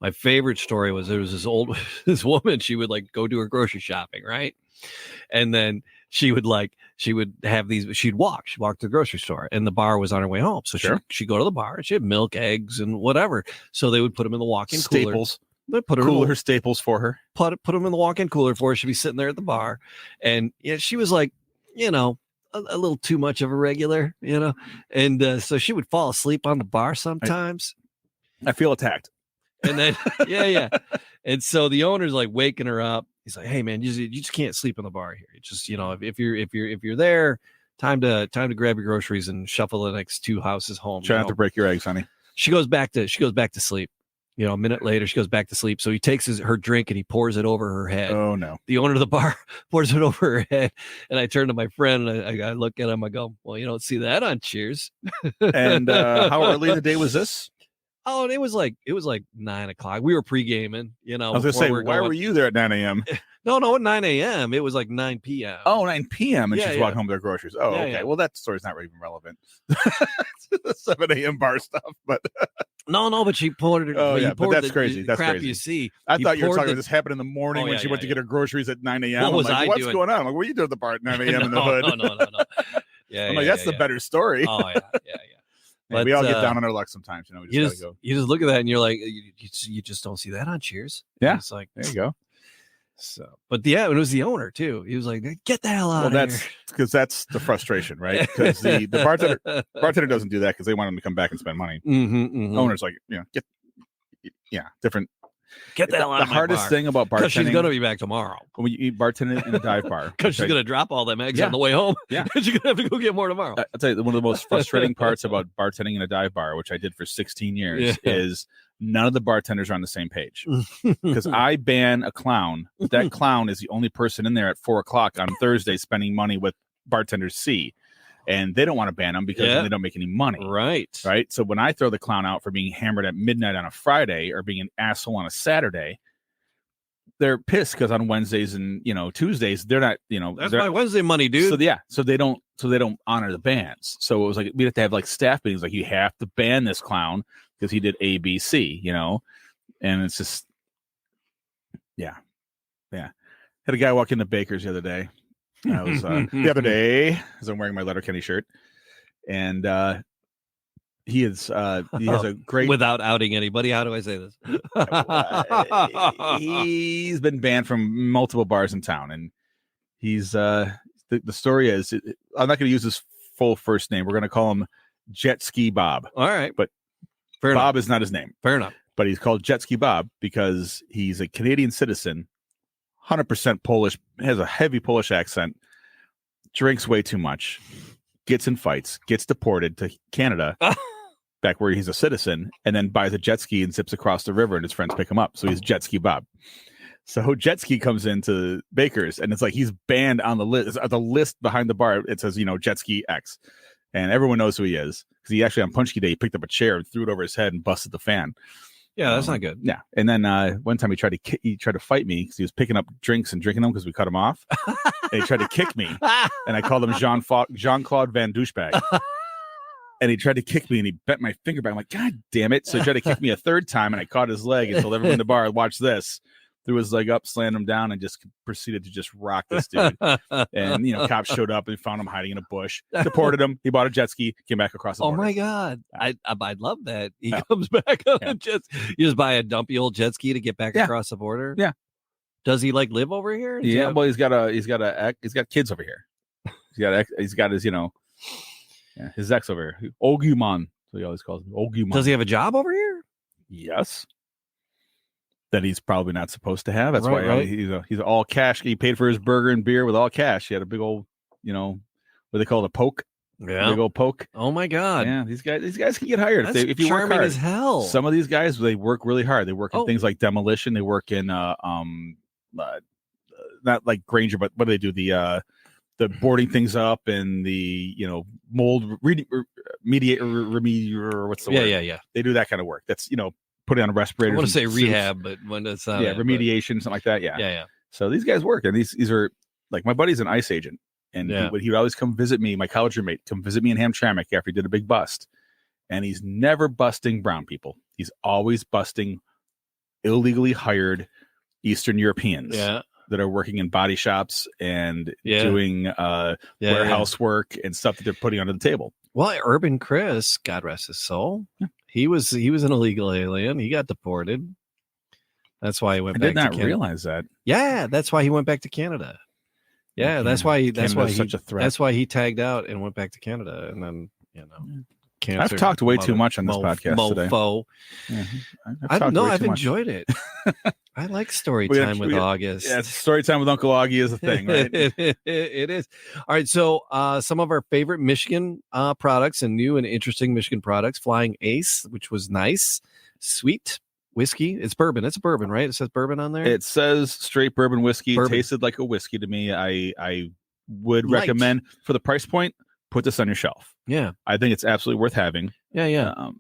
My favorite story was there was this woman, she would go do her grocery shopping, right? And then she'd walk to the grocery store, and the bar was on her way home. So she'd go to the bar, and she had milk, eggs, and whatever. So they would put them in the walk-in staples. They put her staples for her. Put them in the walk-in cooler for her. She'd be sitting there at the bar, and she was like, a little too much of a regular, and so she would fall asleep on the bar sometimes. I feel attacked. And then yeah. And so the owner's waking her up. He's like, "Hey man, you just can't sleep in the bar here. It's just, if you're there, time to grab your groceries and shuffle the next 2 houses home. Try not to break your eggs, honey." She goes back to sleep. A minute later, she goes back to sleep. So he takes her drink and he pours it over her head. Oh no! The owner of the bar pours it over her head, and I turn to my friend and I look at him. I go, "Well, you don't see that on Cheers." And how early in the day was this? Oh, and it was like 9 o'clock. We were pre-gaming, I was gonna say, why were you there at 9 a.m.? No, at 9 a.m. It was like 9 p.m. Oh, 9 p.m. and she's walking home with her groceries. Oh, okay. Yeah. Well, that story's not even relevant. The 7 a.m. bar stuff, but no, but she poured it. Oh, yeah, but that's crazy. That's crap crazy. You see, I thought you were talking about this happened in the morning when she went to get her groceries at 9 a.m. What's going on? What were you doing at the bar at 9 a.m. in the hood? No. Yeah, that's the better story. Oh yeah. But, we all get down on our luck sometimes. We just gotta go. You just look at that and you're like, you just don't see that on Cheers. Yeah, it's like, there you go. So, but it was the owner too. He was like, "Get the hell out of here!" That's because that's the frustration, right? Because the bartender doesn't do that because they want him to come back and spend money. Owner's like, different. Get the hell out of my bar. The hardest thing about bartending, because she's going to be back tomorrow. When you eat bartending in a dive bar, because she's going to drop all them eggs on the way home. Yeah, and she's going to have to go get more tomorrow. I'll tell you, one of the most frustrating parts about bartending in a dive bar, which I did for 16 years, is none of the bartenders are on the same page. Because I ban a clown. That clown is the only person in there at 4:00 on Thursday spending money with bartender C. and they don't want to ban them because then they don't make any money. Right. So when I throw the clown out for being hammered at midnight on a Friday or being an asshole on a Saturday, they're pissed because on Wednesdays and Tuesdays they're not that's my Wednesday money, dude. So they don't honor the bans. So it was like we have to have like staff meetings, like you have to ban this clown because he did A, B, C, and it's just had a guy walk into Baker's the other day. I was the other day as I'm wearing my Letterkenny shirt, and he has a great without outing anybody. How do I say this? He's been banned from multiple bars in town, and he's the story is I'm not going to use his full first name. We're going to call him Jet Ski Bob. All right, but fair Bob enough. is not his name. Fair enough. But he's called Jet Ski Bob because he's a Canadian citizen, 100% Polish, has a heavy Polish accent, drinks way too much, gets in fights, gets deported to Canada, back where he's a citizen, and then buys a jet ski and zips across the river, and his friends pick him up. So he's Jet Ski Bob. So Jet Ski comes into Baker's, and it's like he's banned on the list. The list behind the bar, it says, Jet Ski X. And everyone knows who he is because he actually on Punchki Day, he picked up a chair and threw it over his head and busted the fan. Yeah, that's not good. Yeah, and then one time he tried to fight me because he was picking up drinks and drinking them because we cut him off. And he tried to kick me, and I called him Jean-Claude Van Douchebag. And he tried to kick me, and he bent my finger back. I'm like, God damn it! So he tried to kick me a third time, and I caught his leg and told everyone in the bar, "Watch this." Threw his leg up, slammed him down, and just proceeded to just rock this dude. And cops showed up and found him hiding in a bush. Deported him. He bought a jet ski, came back across the border. Oh my God, I'd love that. He comes back on a jet. You just buy a dumpy old jet ski to get back across the border. Yeah. Does he live over here? Yeah. Well, he's got kids over here. He's got his his ex over here, Ogumon. So he always calls him Ogumon. Does he have a job over here? Yes. That he's probably not supposed to have. That's why he's all cash. He paid for his burger and beer with all cash. He had a big old, what they call it, a poke. Yeah, big old poke. Oh my God! Yeah, these guys can get hired if you work hard. As hell. Some of these guys, they work really hard. They work in things like demolition. They work in not like Granger, but what do they do? The boarding things up and the mold remediate. What's the word? Yeah. They do that kind of work. That's put on respirators. I want to say rehab, but when it's not. Yeah, remediation, something like that. Yeah. So these guys work, and these are like my buddy's an ICE agent, and he would always come visit me. My college roommate come visit me in Hamtramck after he did a big bust, and he's never busting brown people. He's always busting illegally hired Eastern Europeans. Yeah. That are working in body shops and doing warehouse work and stuff that they're putting onto the table. Well, Urban Chris, God rest his soul, he was an illegal alien. He got deported. That's why he went back to Canada. I did not realize that. Yeah, that's why he went back to Canada. Yeah, that's why he tagged out and went back to Canada, and then cancer. I've talked way too much on this podcast today. I've enjoyed it. I like story time with August. Yeah, story time with Uncle Augie is a thing, right? It is. All right. So some of our favorite Michigan products and new and interesting Michigan products. Flying Ace, which was nice. Sweet whiskey. It's bourbon. It's a bourbon, right? It says bourbon on there. It says straight bourbon whiskey. It tasted like a whiskey to me. I would recommend for the price point, put this on your shelf. Yeah. I think it's absolutely worth having. Yeah.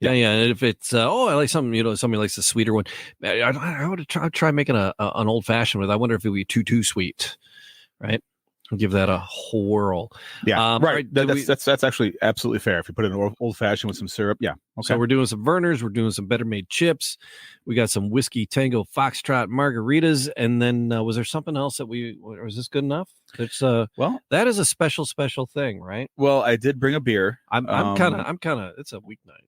And if it's I like something, somebody likes the sweeter one. I would try making an old fashioned with. I wonder if it would be too sweet, right? I'll give that a whirl. Yeah, right. That's actually absolutely fair. If you put it in an old fashioned with some syrup, yeah. Okay. So we're doing some Vernors. We're doing some Better Made chips. We got some Whiskey Tango Foxtrot margaritas, and then was there something else that was this good enough? It's that is a special thing, right? Well, I did bring a beer. I'm kind of. It's a weeknight.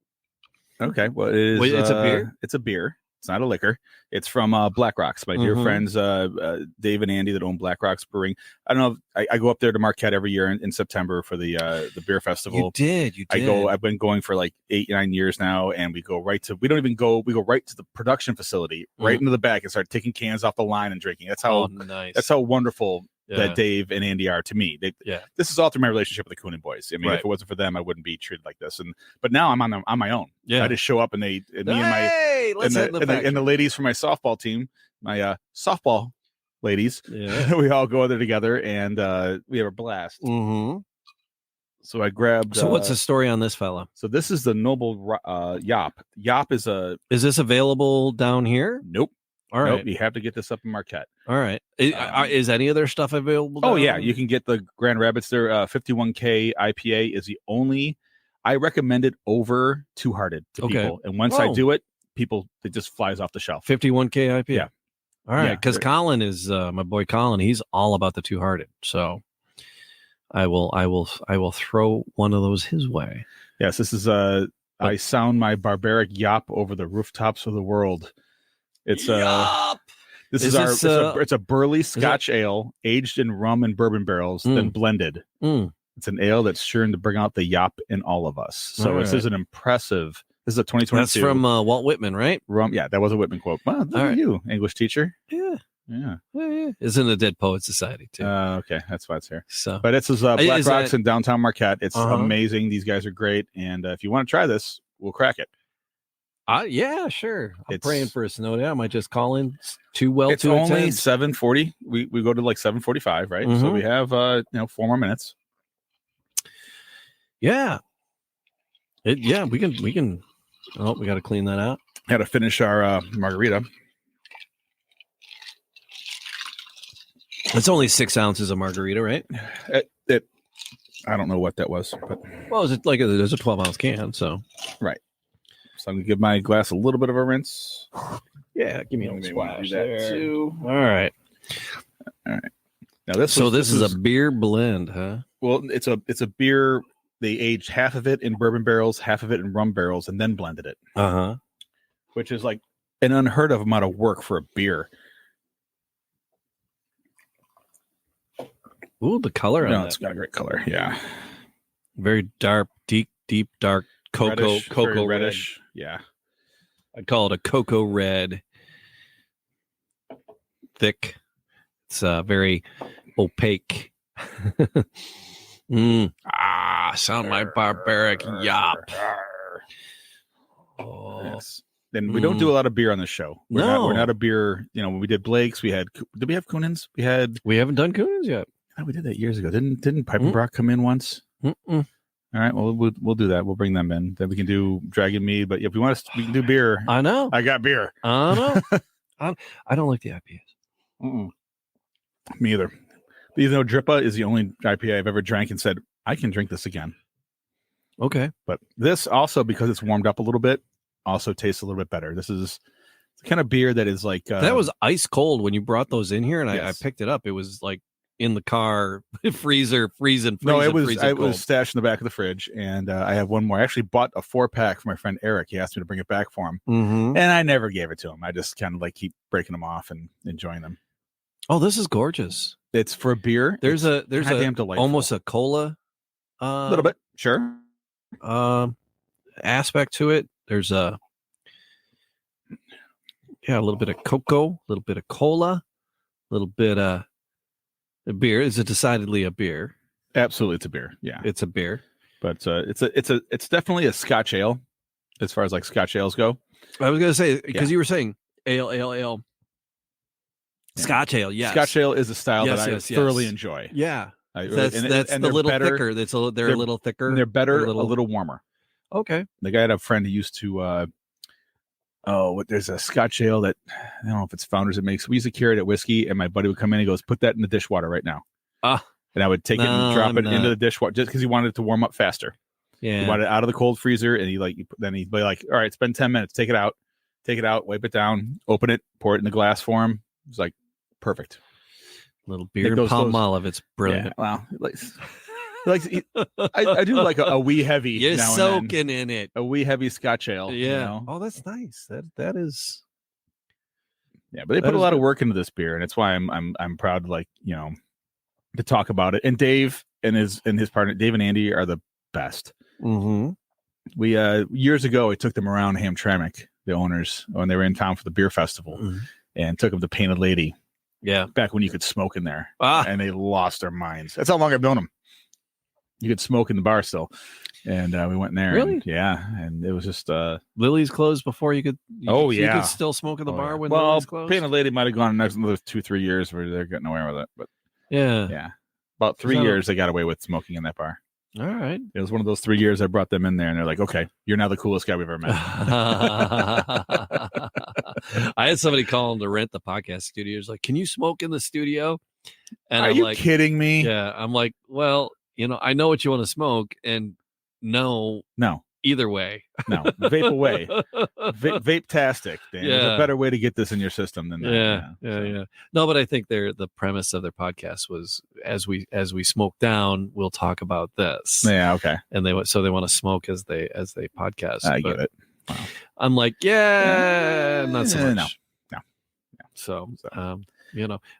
Okay, well, it is. Wait, it's a beer. It's a beer. It's not a liquor. It's from Black Rocks, my dear friends Dave and Andy that own Black Rocks Brewing. I don't know. I go up there to Marquette every year in September for the beer festival. You did. I've been going for like 8-9 years now, and we go right to. We don't even go. We go right to the production facility, right into the back, and start taking cans off the line and drinking. That's how nice. That's how wonderful. That Dave and Andy are to me. This is all through my relationship with the Coonan boys. I mean, if it wasn't for them, I wouldn't be treated like this. But now I'm on my own. Yeah, I just show up and me and the ladies from my softball team, my softball ladies, we all go there together and we have a blast. Mm-hmm. So I grabbed. So what's the story on this fella? So this is the Noble Yop. Yop is a. Is this available down here? Nope. All right. Nope. You have to get this up in Marquette. All right. Is any of their stuff available? Oh down? yeah, you can get the Grand Rapids. Their 51K IPA is the only. I recommend it over Two Hearted to people, and once I do it, it just flies off the shelf. 51K IPA. Yeah. All right, because Colin is my boy Colin. He's all about the Two Hearted, so I will throw one of those his way. Yes, this is I sound my barbaric yop over the rooftops of the world. It's this is it's a burly Scotch ale aged in rum and bourbon barrels, then blended. It's an ale that's sure to bring out the yop in all of us. So this is an impressive. This is a 2022. That's from Walt Whitman, right? Rum, yeah, that was a Whitman quote. Well, look at you, English teacher. Yeah. Yeah. It's in the Dead Poets Society too. Okay, that's why it's here. So, but it's Black Rocks in downtown Marquette. It's amazing. These guys are great, and if you want to try this, we'll crack it. Yeah, sure. I'm praying for a snow day. I might just call in too well. It's only 7:40. We go to like 7:45, right? So we have 4 more minutes. Yeah. We can. Oh, we got to clean that out. Got to finish our margarita. It's only 6 ounces of margarita, right? I don't know what that was, but well, is it like there's a 12-ounce can, so right. So I'm gonna give my glass a little bit of a rinse. Yeah, give me a splash there too. All right. Now this is a beer blend, huh? Well, it's a beer. They aged half of it in bourbon barrels, half of it in rum barrels, and then blended it. Which is like an unheard of amount of work for a beer. Ooh, the color on it's got a great color. Yeah, very dark, deep dark cocoa reddish. Yeah, I'd call it a cocoa red. Thick. It's very opaque. Sound my barbaric yop. Oh. Yes. Then we don't do a lot of beer on the show. We're not a beer. When we did Blake's, did we have Coonan's? We haven't done Coonan's yet. Oh, we did that years ago. Didn't Piper Brock come in once? All right. Well, we'll do that. We'll bring them in. Then we can do Dragon Mead. But if you want us, we can do beer. I know. I got beer. I know. I don't like the IPAs. Me either. Even though Drippa is the only IPA I've ever drank and said, I can drink this again. Okay. But this also, because it's warmed up a little bit, also tastes a little bit better. This is the kind of beer that is like... that was ice cold when you brought those in here, and I picked it up. It was like in the car, freezing. No, it was stashed in the back of the fridge, and I have one more. I actually bought a 4-pack for my friend Eric. He asked me to bring it back for him, and I never gave it to him. I just kind of like keep breaking them off and enjoying them. Oh, this is gorgeous. It's for a beer. There's almost a cola, a little bit, sure, aspect to it. There's a little bit of cocoa, a little bit of cola, a little bit of a beer. Is it decidedly a beer? Absolutely, it's a beer. Yeah, it's a beer, but it's definitely a Scotch ale as far as like Scotch ales go. I was gonna say because you were saying ale. Yeah. Scotch ale, yes. Scotch ale is a style that I thoroughly enjoy. Yeah, that's a little thicker. They're a little thicker. And they're better, a little warmer. Okay. Like I had a friend who used to. There's a Scotch ale that I don't know if it's Founders that makes. We used to carry it at whiskey, and my buddy would come in and he goes, "Put that in the dishwater right now." And I would take it and drop it into the dishwater just because he wanted it to warm up faster. Yeah, he wanted it out of the cold freezer, and then he'd be like, "All right, it's been 10 minutes. Take it out, wipe it down, open it, pour it in the glass for him." It's like perfect. Little beer and Palmolive. It's brilliant. Yeah, I do like a wee heavy. You're soaking in it. A wee heavy Scotch ale. Yeah. Oh, that's nice. That is. Yeah, but they put a lot of work into this beer, and it's why I'm proud, to talk about it. And Dave and his partner, Dave and Andy, are the best. We years ago, I took them around Hamtramck, the owners, when they were in town for the beer festival, and took them to Painted Lady. Yeah, back when you could smoke in there, and they lost their minds. That's how long I've known them. You could smoke in the bar still, and we went in there. Really? And it was just Lily's closed before you could. You could still smoke in the bar when Lily's closed. Painted Lady might have gone another 2-3 years where they're getting away with it, but yeah, about 3 years they got away with smoking in that bar. All right. It was one of those 3 years I brought them in there, and they're like, "Okay, you're now the coolest guy we've ever met." I had somebody call him to rent the podcast studio. He's like, "Can you smoke in the studio?" And Are I'm you like, kidding me? "Yeah." I'm like, "Well, I know what you want to smoke, and no, either way, no, vape away, vape-tastic. Dan. There's a better way to get this in your system than that. Yeah. No, but I think the premise of their podcast was as we smoke down, we'll talk about this. Yeah, okay. And they want to smoke as they podcast. I get it. Wow. I'm like, not so much. No. So.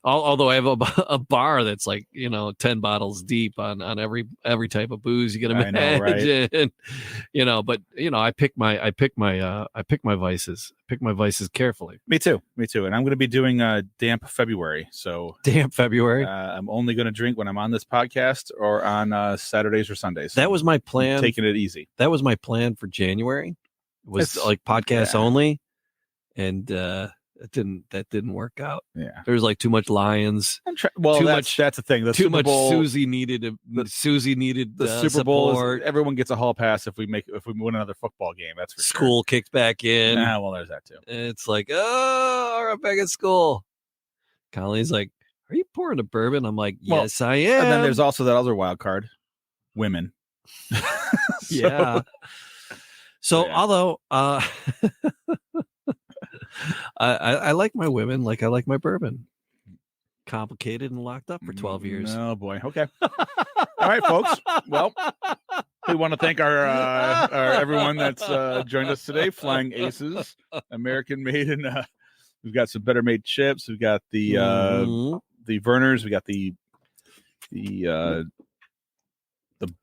Although I have a bar that's like 10 bottles deep on every type of booze you can imagine. I know, right? But I pick my vices carefully. Me too. And I'm going to be doing a damp February. So damp February. I'm only going to drink when I'm on this podcast or on Saturdays or Sundays. That was my plan. I'm taking it easy. That was my plan for January. It was like podcast only, and that didn't work out. Yeah, there was like too much Lions. That's the thing. Too much Susie needed. Susie needed the Super Bowl. Everyone gets a hall pass if we win another football game. That's for school kicks back in. Well, there's that too. It's like, I'm back at school. Colleen's like, "Are you pouring a bourbon?" I'm like, "Yes, I am." And then there's also that other wild card, women. Yeah. So although I like my women like I like my bourbon. Complicated and locked up for 12 years. Oh boy. Okay. All right, folks. Well, we want to thank our everyone that's joined us today. Flying Aces, American made, and we've got some better made chips. We've got the Vernors. We got the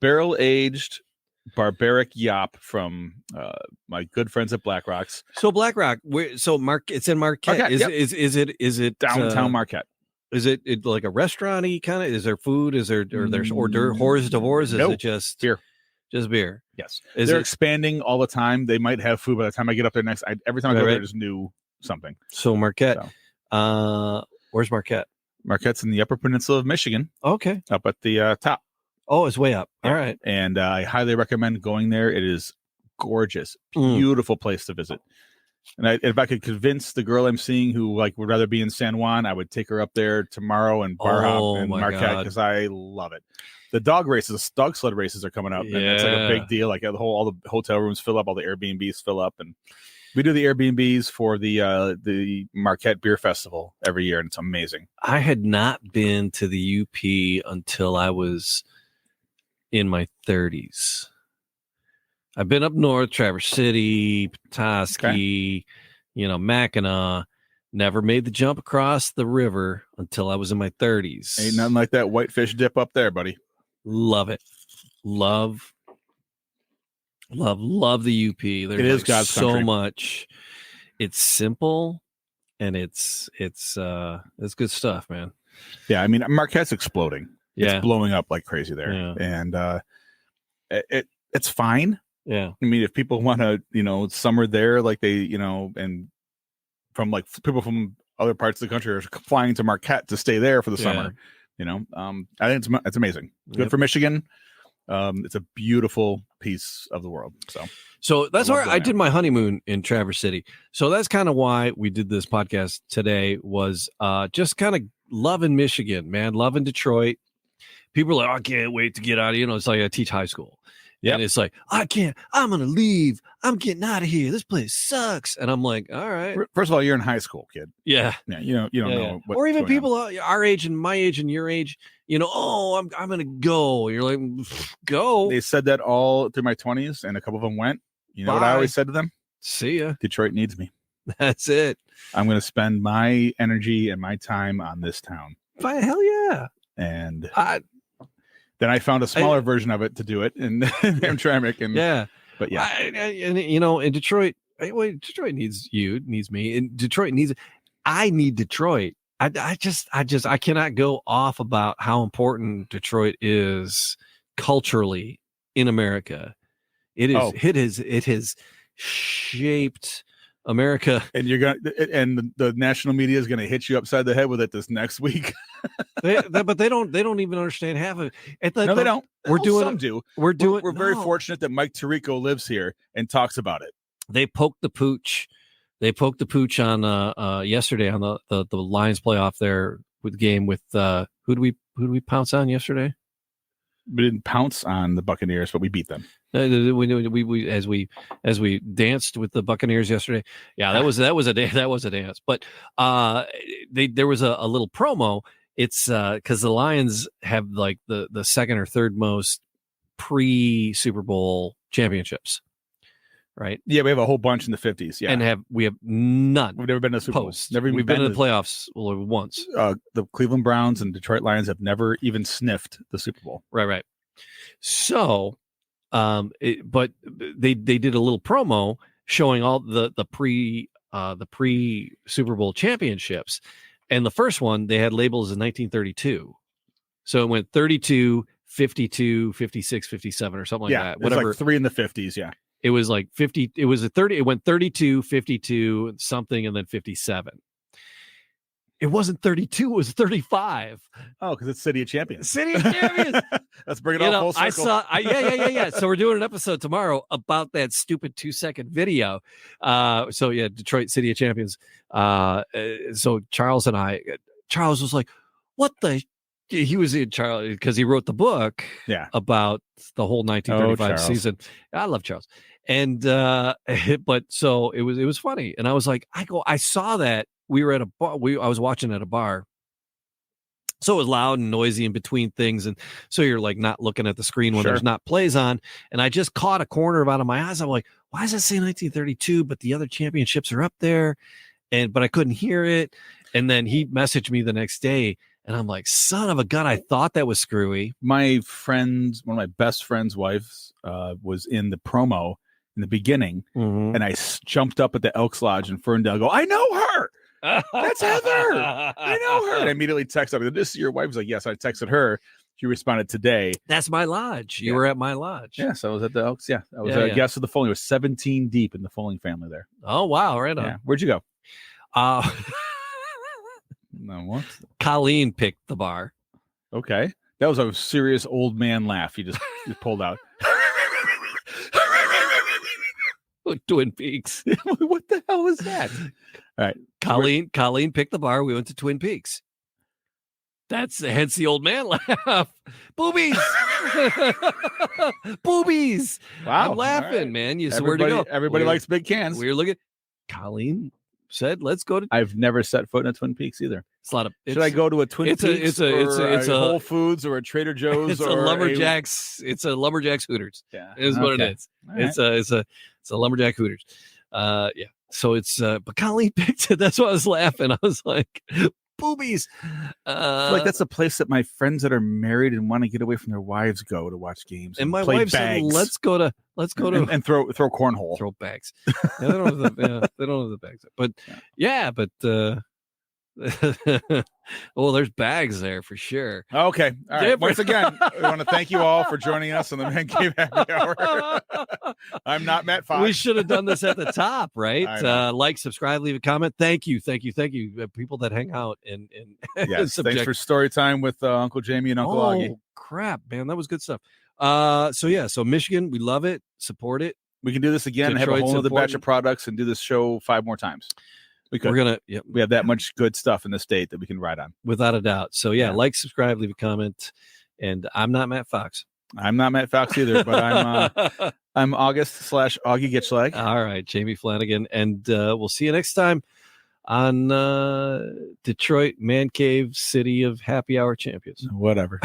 barrel aged barbaric yop from my good friends at Black Rocks. So Black Rock, it's in Marquette. Is it downtown Marquette? Is it like a restaurant-y kind of? Is there food? Is there there's hors d'oeuvres? Is it just beer? Just beer. Yes. They're expanding all the time. They might have food by the time I get up there next. Every time I go there, there's new something. So Marquette. Where's Marquette? Marquette's in the Upper Peninsula of Michigan. Okay. Up at the top. Oh, it's way up. Yeah. All right. And I highly recommend going there. It is gorgeous. Beautiful place to visit. And if I could convince the girl I'm seeing who would rather be in San Juan, I would take her up there tomorrow and bar hop in Marquette because I love it. The dog sled races are coming up. And it's like a big deal. Like all the hotel rooms fill up, all the Airbnbs fill up. And we do the Airbnbs for the Marquette Beer Festival every year. And it's amazing. I had not been to the UP until I was in my 30s. I've been up north, Traverse City, Petoskey, Mackinac. Never made the jump across the river until I was in my 30s. Ain't nothing like that whitefish dip up there, buddy. Love it. Love the UP. There's it is God's so country. Much. It's simple and it's good stuff, man. Yeah, I mean Marquette's exploding. Yeah. It's blowing up like crazy there. Yeah. And it's fine. Yeah. I mean, if people want to, summer there, like they, and from like people from other parts of the country are flying to Marquette to stay there for the summer, I think it's amazing. Good for Michigan. It's a beautiful piece of the world. So that's where I did my honeymoon in Traverse City. So that's kind of why we did this podcast today was just kind of loving Michigan, man, loving Detroit. People are like, I can't wait to get out of, it's like I teach high school. Yeah. And it's like, I'm going to leave. I'm getting out of here. This place sucks. And I'm like, all right. First of all, you're in high school, kid. Yeah. Yeah. You don't know. Or even people our age and my age and your age, I'm going to go. You're like, go. They said that all through my 20s and a couple of them went. You know what I always said to them? See ya. Detroit needs me. That's it. I'm going to spend my energy and my time on this town. Hell yeah. And then I found a smaller version of it to do it in Hamtramck. And but yeah, in Detroit, Detroit needs me, and Detroit needs. I need Detroit. I cannot go off about how important Detroit is culturally in America. It has shaped America. And the national media is gonna hit you upside the head with it this next week. But they don't even understand half of it. No, they don't. Some do. We're very fortunate that Mike Tirico lives here and talks about it. They poked the pooch. They poked the pooch on yesterday on the Lions playoff there with game with who do we pounce on yesterday? We didn't pounce on the Buccaneers, but we beat them. We as we danced with the Buccaneers yesterday. Yeah, that was a dance. But there was a little promo. It's because the Lions have like the second or third most pre-Super Bowl championships, right? Yeah, we have a whole bunch in the 50s. Yeah, and we have none. We've never been to the Super Bowl. We've been in the playoffs once. The Cleveland Browns and Detroit Lions have never even sniffed the Super Bowl. Right. So, but they did a little promo showing all the pre Super Bowl championships, and the first one they had labels in 1932. So it went 32, 52, 56, 57 or something like that. Whatever. Like 3 in the 50s. Yeah. It was like 50. It was 30. It went 32, 52, something, and then 57. It wasn't 32. It was 35. Oh, because it's City of Champions. City of Champions. Let's bring it all full circle. Yeah. So we're doing an episode tomorrow about that stupid 2-second video. So yeah, Detroit City of Champions. So Charles was like, "What the?" He was in Charles because he wrote the book. Yeah. About the whole 1935 season. I love Charles. And but so it was funny, and I was like, I saw that. We were at a bar. I was watching at a bar, so it was loud and noisy in between things, and so you're like not looking at the screen when there's not plays on. And I just caught a corner of out of my eyes. I'm like, why does it say 1932? But the other championships are up there, but I couldn't hear it. And then he messaged me the next day, and I'm like, son of a gun! I thought that was screwy. One of my best friend's wives, was in the promo in the beginning, and I jumped up at the Elks Lodge in Ferndale. I know her. That's Heather. I know her. And I immediately texted her. This is your wife. I was like, yes. I texted her. She responded today. That's my lodge. You were at my lodge. Yes, I was at the Elks. Yeah, I was a guest of the Foley. It was 17 deep in the Foley family there. Oh wow! Right on. Yeah. Where'd you go? No, what? Colleen picked the bar. Okay, that was a serious old man laugh. You just pulled out. Twin Peaks. What the hell was that? All right. Colleen picked the bar. We went to Twin Peaks. That's hence the old man laugh. Boobies. Boobies. Wow. I'm laughing, man. You swear to go. Everybody likes big cans. We were looking. Colleen said, let's go to. I've never set foot in a Twin Peaks either. It's a lot of. Should I go to a Twin Peaks? It's a Whole Foods or a Trader Joe's. It's a Lumberjacks. It's a Lumberjacks Hooters. Yeah, is what it is. It's a Lumberjack Hooters. Yeah. So it's but Colleen picked it. That's why I was laughing. I was like, boobies. Like that's a place that my friends that are married and want to get away from their wives go to watch games. And my wife said, let's go to and throw cornhole. Throw bags. Yeah, they don't have the bags. But well, there's bags there for sure. Okay. All right. Once again, we want to thank you all for joining us on the Man Cave Happy Hour. I'm not Matt Fox. We should have done this at the top, right? Like, subscribe, leave a comment. Thank you. People that hang out and yes, thanks for story time with Uncle Jamie and Uncle Augie. Oh crap, man, that was good stuff. So Michigan, we love it, support it. We can do this again and have a whole other batch of products and do this show 5 more times. We have that much good stuff in the state that we can ride on without a doubt. So like, subscribe, leave a comment, and I'm not Matt Fox. I'm not Matt Fox either, but I'm August/Augie Gitschlag. All right, Jamie Flanagan, and we'll see you next time on Detroit Man Cave, City of Happy Hour Champions. Whatever.